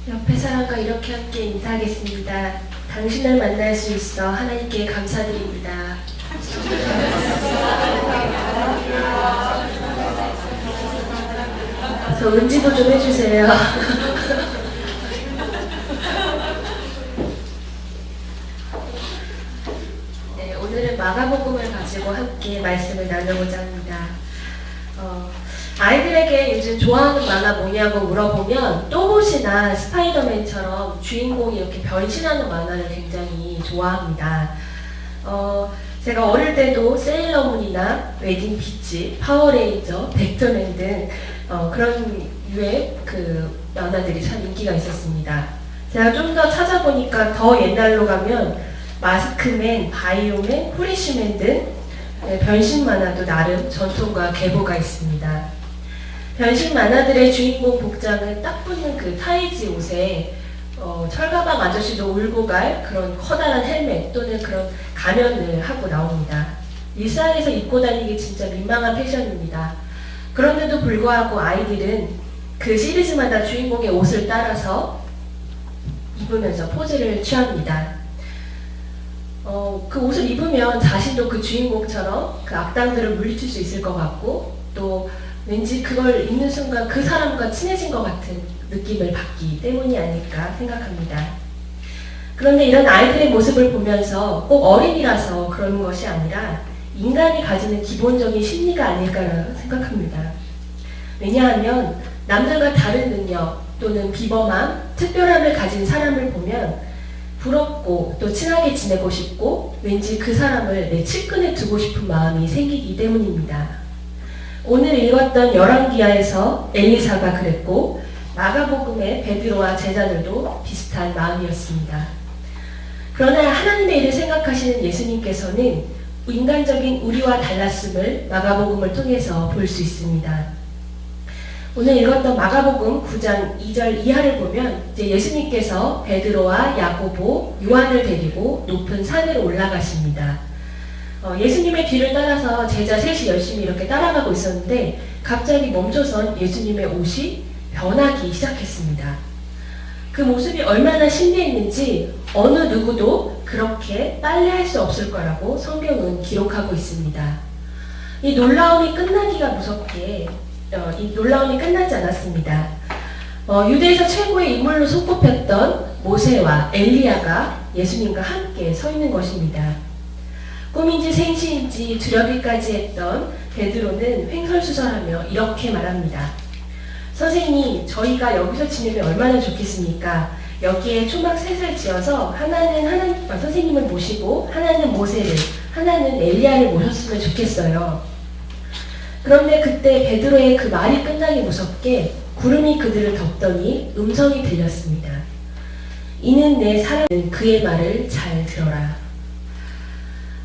옆에 사람과 이렇게 함께 인사하겠습니다. 당신을 만날 수 있어 하나님께 감사드립니다. 저 은지도 좀 해주세요. 네, 오늘은 마가복음을 가지고 함께 말씀을 나누고자 합니다. 아이들에게 요즘 좋아하는 만화 뭐냐고 물어보면 또봇이나 스파이더맨처럼 주인공이 이렇게 변신하는 만화를 굉장히 좋아합니다. 제가 어릴 때도 세일러문이나 웨딩 피치, 파워레인저, 백터맨 등 그런 유의 그 만화들이 참 인기가 있었습니다. 제가 좀 더 찾아보니까 더 옛날로 가면 마스크맨, 바이오맨, 후리쉬맨 등 변신 만화도 나름 전통과 계보가 있습니다. 변신 만화들의 주인공 복장은 딱 붙는 그 타이즈 옷에 철가방 아저씨도 울고 갈 그런 커다란 헬멧 또는 그런 가면을 하고 나옵니다. 일상에서 입고 다니기 진짜 민망한 패션입니다. 그런데도 불구하고 아이들은 그 시리즈마다 주인공의 옷을 따라서 입으면서 포즈를 취합니다. 그 옷을 입으면 자신도 그 주인공처럼 그 악당들을 물리칠 수 있을 것 같고 또 왠지 그걸 입는 순간 그 사람과 친해진 것 같은 느낌을 받기 때문이 아닐까 생각합니다. 그런데 이런 아이들의 모습을 보면서 꼭 어린이라서 그러는 것이 아니라 인간이 가지는 기본적인 심리가 아닐까라고 생각합니다. 왜냐하면 남들과 다른 능력 또는 비범함, 특별함을 가진 사람을 보면 부럽고 또 친하게 지내고 싶고 왠지 그 사람을 내 측근에 두고 싶은 마음이 생기기 때문입니다. 오늘 읽었던 열왕기하에서 엘리사가 그랬고 마가복음의 베드로와 제자들도 비슷한 마음이었습니다. 그러나 하나님의 일을 생각하시는 예수님께서는 인간적인 우리와 달랐음을 마가복음을 통해서 볼 수 있습니다. 오늘 읽었던 마가복음 9장 2절 이하를 보면 이제 예수님께서 베드로와 야고보, 요한을 데리고 높은 산으로 올라가십니다. 예수님의 뒤를 따라서 제자 셋이 열심히 이렇게 따라가고 있었는데 갑자기 멈춰선 예수님의 옷이 변하기 시작했습니다. 그 모습이 얼마나 신비했는지 어느 누구도 그렇게 빨리 할 수 없을 거라고 성경은 기록하고 있습니다. 이 놀라움이 끝나기가 무섭게 이 놀라움이 끝나지 않았습니다. 유대에서 최고의 인물로 손꼽혔던 모세와 엘리야가 예수님과 함께 서 있는 것입니다. 꿈인지 생시인지 두려기까지 했던 베드로는 횡설수설하며 이렇게 말합니다. 선생님, 저희가 여기서 지내면 얼마나 좋겠습니까? 여기에 초막 셋을 지어서 하나는 선생님을 모시고 하나는 모세를, 하나는 엘리야를 모셨으면 좋겠어요. 그런데 그때 베드로의 그 말이 끝나기 무섭게 구름이 그들을 덮더니 음성이 들렸습니다. 이는 내 사랑은 그의 말을 잘 들어라.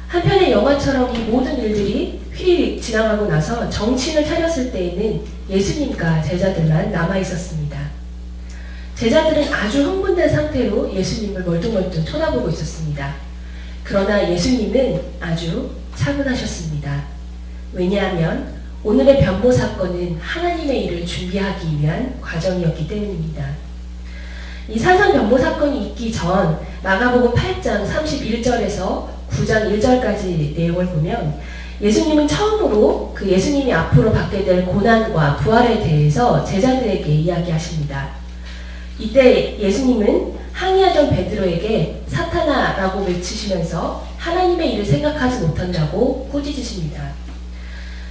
한편의 영화처럼 이 모든 일들이 휘리릭 지나가고 나서 정신을 차렸을 때에는 예수님과 제자들만 남아있었습니다. 제자들은 아주 흥분된 상태로 예수님을 멀뚱멀뚱 쳐다보고 있었습니다. 그러나 예수님은 아주 차분하셨습니다. 왜냐하면 오늘의 변모 사건은 하나님의 일을 준비하기 위한 과정이었기 때문입니다. 이 사상 변모 사건이 있기 전 마가복음 8장 31절에서 9장 1절까지 내용을 보면 예수님은 처음으로 그 예수님이 앞으로 받게 될 고난과 부활에 대해서 제자들에게 이야기하십니다. 이때 예수님은 항의하던 베드로에게 사탄아라고 외치시면서 하나님의 일을 생각하지 못한다고 꾸짖으십니다.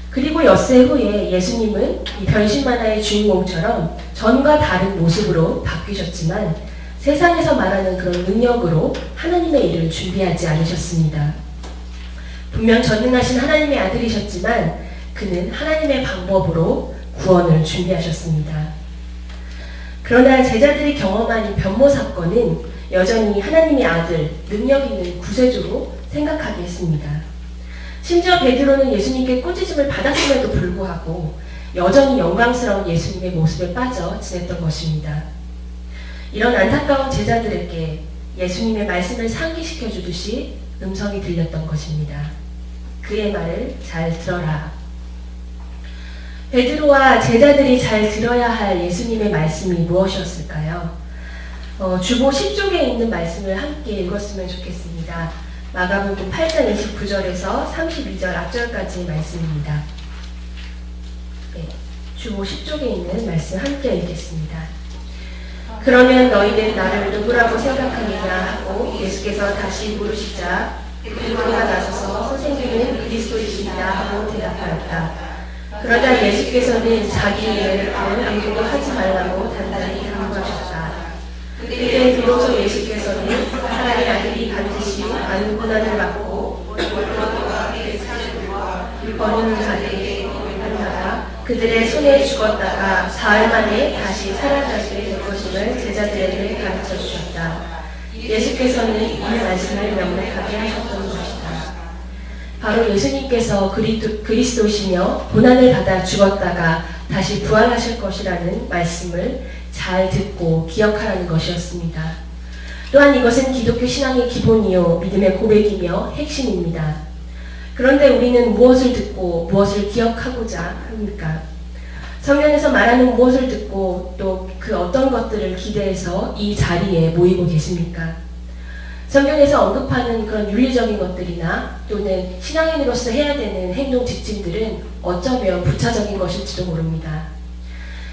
그리고 엿새 후에 예수님은 이 변신 만화의 주인공처럼 전과 다른 모습으로 바뀌셨지만 세상에서 말하는 그런 능력으로 하나님의 일을 준비하지 않으셨습니다. 분명 전능하신 하나님의 아들이셨지만 그는 하나님의 방법으로 구원을 준비하셨습니다. 그러나 제자들이 경험한 이 변모 사건은 여전히 하나님의 아들, 능력 있는 구세주로 생각하게 했습니다. 심지어 베드로는 예수님께 꾸짖음을 받았음에도 불구하고 여전히 영광스러운 예수님의 모습에 빠져 지냈던 것입니다. 이런 안타까운 제자들에게 예수님의 말씀을 상기시켜 주듯이 음성이 들렸던 것입니다. 그의 말을 잘 들어라. 베드로와 제자들이 잘 들어야 할 예수님의 말씀이 무엇이었을까요? 주보 10쪽에 있는 말씀을 함께 읽었으면 좋겠습니다. 마가복음 8장 29절에서 32절 앞절까지 말씀입니다. 네, 주보 10쪽에 있는 말씀 함께 읽겠습니다. 그러면 너희는 나를 누구라고 생각하느냐 하고 예수께서 다시 물으시자 베드로가 나서서 선생님은 그리스도이시다 하고 대답하였다. 그러자 예수께서는 자기 예를 아무도 하지 말라고 단단히 강조하셨다. 그때 비로소 예수께서는 하나님의 아들이 반드시 많은 고난을 받고 버리는 자들에게 한나라 그들의 손에 죽었다가 사흘 만에 다시 살아나게 될 것임을 제자들에게 가르쳐 주셨다. 예수께서는 이 말씀을 명백하게 하셨던 것이다. 바로 예수님께서 그리스도시며 고난을 받아 죽었다가 다시 부활하실 것이라는 말씀을 잘 듣고 기억하라는 것이었습니다. 또한 이것은 기독교 신앙의 기본이요 믿음의 고백이며 핵심입니다. 그런데 우리는 무엇을 듣고 무엇을 기억하고자 합니까? 성경에서 말하는 무엇을 듣고 또 그 어떤 것들을 기대해서 이 자리에 모이고 계십니까? 성경에서 언급하는 그런 윤리적인 것들이나 또는 신앙인으로서 해야 되는 행동 지침들은 어쩌면 부차적인 것일지도 모릅니다.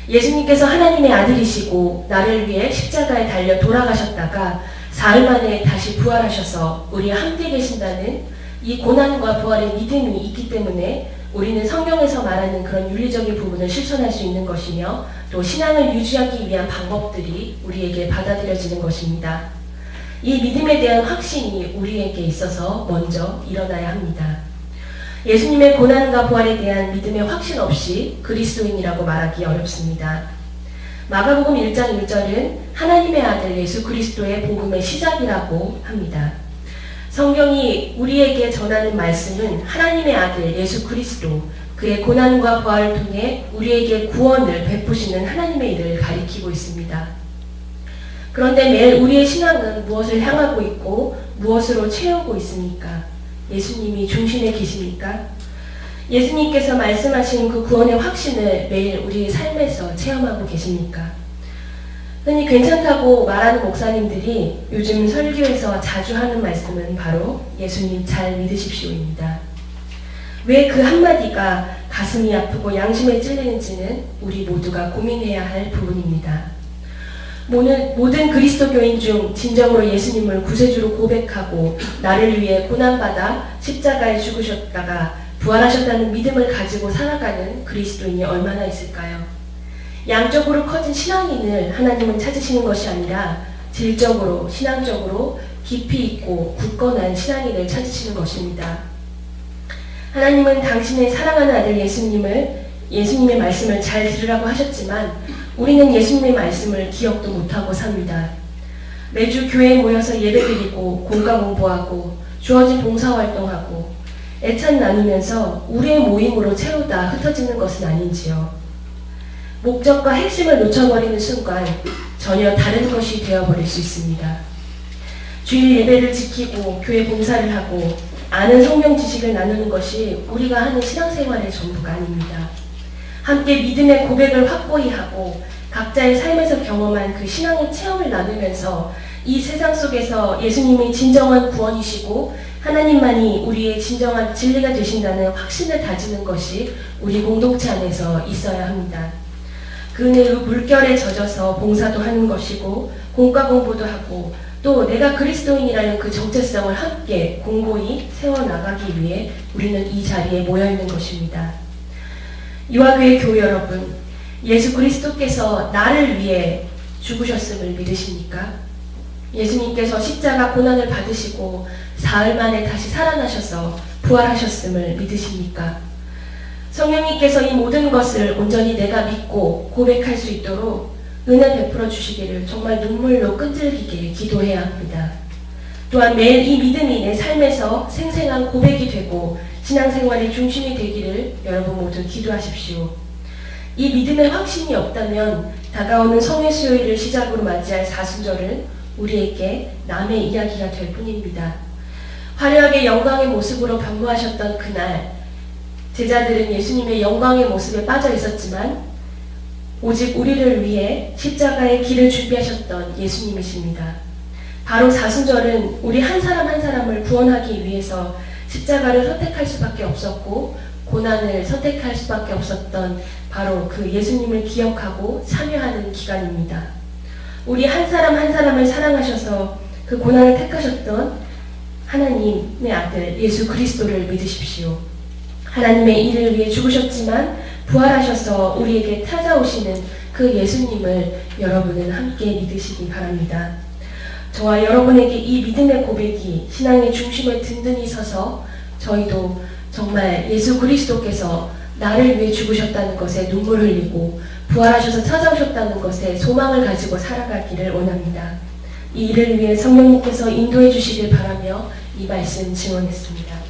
예수님께서 하나님의 아들이시고 나를 위해 십자가에 달려 돌아가셨다가 사흘 만에 다시 부활하셔서 우리와 함께 계신다는 이 고난과 부활의 믿음이 있기 때문에 우리는 성경에서 말하는 그런 윤리적인 부분을 실천할 수 있는 것이며 또 신앙을 유지하기 위한 방법들이 우리에게 받아들여지는 것입니다. 이 믿음에 대한 확신이 우리에게 있어서 먼저 일어나야 합니다. 예수님의 고난과 부활에 대한 믿음의 확신 없이 그리스도인이라고 말하기 어렵습니다. 마가복음 1장 1절은 하나님의 아들 예수 그리스도의 복음의 시작이라고 합니다. 성경이 우리에게 전하는 말씀은 하나님의 아들 예수 그리스도 그의 고난과 부활을 통해 우리에게 구원을 베푸시는 하나님의 일을 가리키고 있습니다. 그런데 매일 우리의 신앙은 무엇을 향하고 있고 무엇으로 채우고 있습니까? 예수님이 중심에 계십니까? 예수님께서 말씀하신 그 구원의 확신을 매일 우리의 삶에서 체험하고 계십니까? 흔히 괜찮다고 말하는 목사님들이 요즘 설교에서 자주 하는 말씀은 바로 예수님 잘 믿으십시오입니다. 왜 그 한마디가 가슴이 아프고 양심에 찔리는지는 우리 모두가 고민해야 할 부분입니다. 모든 그리스도교인 중 진정으로 예수님을 구세주로 고백하고 나를 위해 고난받아 십자가에 죽으셨다가 부활하셨다는 믿음을 가지고 살아가는 그리스도인이 얼마나 있을까요? 양적으로 커진 신앙인을 하나님은 찾으시는 것이 아니라 질적으로, 신앙적으로 깊이 있고 굳건한 신앙인을 찾으시는 것입니다. 하나님은 당신의 사랑하는 아들 예수님의 말씀을 잘 들으라고 하셨지만 우리는 예수님의 말씀을 기억도 못하고 삽니다. 매주 교회에 모여서 예배드리고 공과 공부하고 주어진 봉사활동하고 애찬 나누면서 우리의 모임으로 채우다 흩어지는 것은 아닌지요. 목적과 핵심을 놓쳐버리는 순간 전혀 다른 것이 되어버릴 수 있습니다. 주일 예배를 지키고 교회 봉사를 하고 아는 성경 지식을 나누는 것이 우리가 하는 신앙생활의 전부가 아닙니다. 함께 믿음의 고백을 확고히 하고 각자의 삶에서 경험한 그 신앙의 체험을 나누면서 이 세상 속에서 예수님이 진정한 구원이시고 하나님만이 우리의 진정한 진리가 되신다는 확신을 다지는 것이 우리 공동체 안에서 있어야 합니다. 그 은혜의 물결에 젖어서 봉사도 하는 것이고 공과 공부도 하고 또 내가 그리스도인이라는 그 정체성을 함께 공고히 세워나가기 위해 우리는 이 자리에 모여있는 것입니다. 이화교회 교회 여러분, 예수 그리스도께서 나를 위해 죽으셨음을 믿으십니까? 예수님께서 십자가 고난을 받으시고 사흘 만에 다시 살아나셔서 부활하셨음을 믿으십니까? 성령님께서 이 모든 것을 온전히 내가 믿고 고백할 수 있도록 은혜 베풀어 주시기를 정말 눈물로 끈질기게 기도해야 합니다. 또한 매일 이 믿음이 내 삶에서 생생한 고백이 되고 신앙생활의 중심이 되기를 여러분 모두 기도하십시오. 이 믿음의 확신이 없다면 다가오는 성회 수요일을 시작으로 맞이할 사순절은 우리에게 남의 이야기가 될 뿐입니다. 화려하게 영광의 모습으로 변모하셨던 그날 제자들은 예수님의 영광의 모습에 빠져 있었지만 오직 우리를 위해 십자가의 길을 준비하셨던 예수님이십니다. 바로 사순절은 우리 한 사람 한 사람을 구원하기 위해서 십자가를 선택할 수밖에 없었고 고난을 선택할 수밖에 없었던 바로 그 예수님을 기억하고 참여하는 기간입니다. 우리 한 사람 한 사람을 사랑하셔서 그 고난을 택하셨던 하나님의 아들 예수 그리스도를 믿으십시오. 하나님의 일을 위해 죽으셨지만 부활하셔서 우리에게 찾아오시는 그 예수님을 여러분은 함께 믿으시기 바랍니다. 저와 여러분에게 이 믿음의 고백이 신앙의 중심에 든든히 서서 저희도 정말 예수 그리스도께서 나를 위해 죽으셨다는 것에 눈물 흘리고 부활하셔서 찾아오셨다는 것에 소망을 가지고 살아가기를 원합니다. 이 일을 위해 성령님께서 인도해 주시길 바라며 이 말씀 증언했습니다.